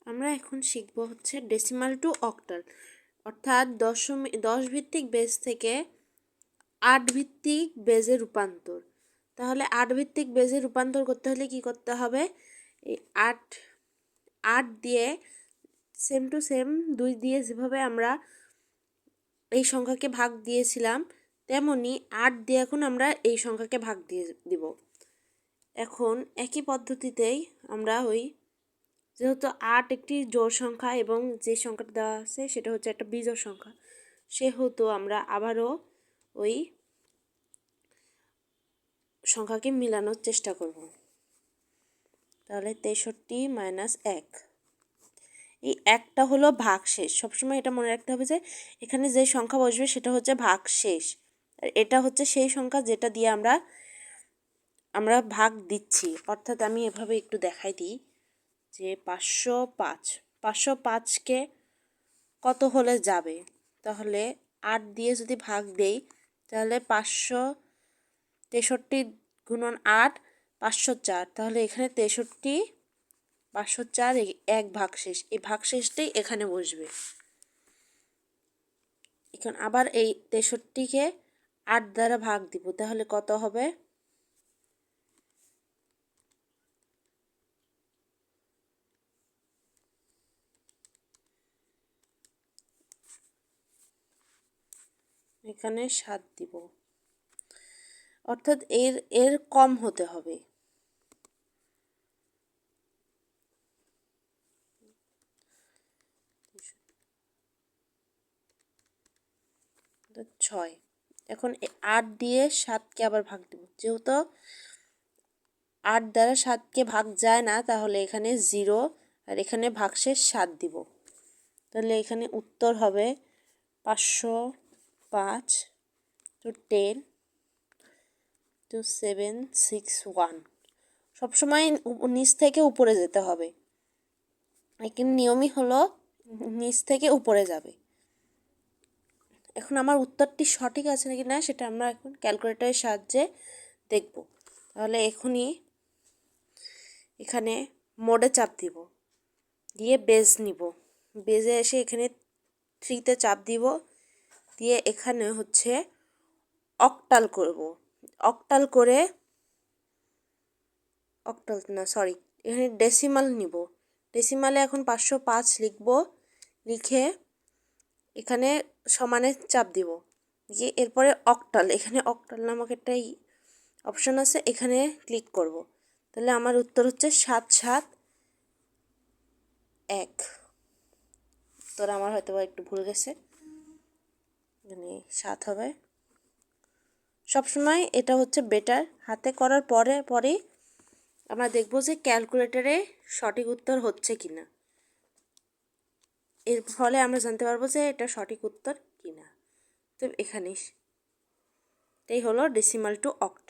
আমরা এখন শিখব হচ্ছে ডেসিমাল টু অক্টাল, অর্থাৎ 10 ভিত্তিক বেজ থেকে 8 ভিত্তিক বেজে রূপান্তর। তাহলে 8 ভিত্তিক বেজে রূপান্তর করতে হলে কি করতে হবে? এই 8 দিয়ে সেম টু সেম 2 দিয়ে যেভাবে আমরা এই সংখ্যাকে ভাগ দিয়েছিলাম, তেমনি 8 দিয়ে এখন আমরা এই সংখ্যাকে ভাগ দিয়ে দিব। এখন একই পদ্ধতিতেই আমরা যেহেতু 8 একটি জোড় সংখ্যা এবং যে সংখ্যাটা দেওয়া আছে সেটা হচ্ছে একটা বিজোড় সংখ্যা, সেহেতু আমরা আবারও ওই সংখ্যাকে মিলানোর চেষ্টা করব। তাহলে 63 - 1, এই একটা হলো ভাগশেষ। সবসময় এটা মনে রাখতে হবে যে এখানে যে সংখ্যা বসবে সেটা হচ্ছে ভাগশেষ, আর এটা হচ্ছে সেই সংখ্যা যেটা দিয়ে আমরা ভাগ দিচ্ছি। অর্থাৎ আমি এভাবে একটু দেখাই দিই যে 505কে কত হলে যাবে। তাহলে 8 দিয়ে যদি ভাগ দেই তাহলে 563 গুণন 8 504। তাহলে এখানে 63 504 এক ভাগশেষ, এই ভাগশেষটাই এখানে বসবে। এখন আবার এই 63কে 8 দ্বারা ভাগ দিব, তাহলে কত হবে? এখানে 7 দিব, অর্থাৎ এর কম হতে হবে। ছয়। এখন 8 দিয়ে 7কে আবার ভাগ দেব, যেহেতু 8 দ্বারা 7কে ভাগ যায় না, তাহলে এখানে 0 আর এখানে ভাগশেষ 7 দিব। তাহলে এখানে উত্তর হবে 505 to 10 to 761। সবসময় নিচ থেকে উপরে যেতে হবে, এখানে নিয়মই হলো নিচ থেকে উপরে যাবে। এখন আমার উত্তরটি সঠিক আছে নাকি না সেটা আমরা এখন ক্যালকুলেটরের সাহায্যে দেখব। তাহলে এখানে মোডে চাপ দিব, দিয়ে বেজ নিব, বেজে এসে এখানে 3তে চাপ দিব, দিয়ে এখানে হচ্ছে অক্টাল করব। এখানে ডেসিমাল নিব। ডেসিমালে এখন 505 লিখব, লিখে এখানে সমানে চাপ দিব, দিয়ে এরপরে অক্টাল, এখানে অক্টাল নামক একটা অপশন আছে, এখানে ক্লিক করব। তাহলে আমার উত্তর হচ্ছে 771। উত্তর আমার হয়তো একটু ভুল গেছে, মানে 7 হবে। সবসময় এটা হচ্ছে বেটার, হাতে করার পরেই আমরা দেখব যে ক্যালকুলেটরে সঠিক উত্তর হচ্ছে কিনা। এর ফলে আমরা জানতে পারবো যে এটা সঠিক উত্তর কিনা। তো এটাই হলো ডেসিমাল টু অক্টাল।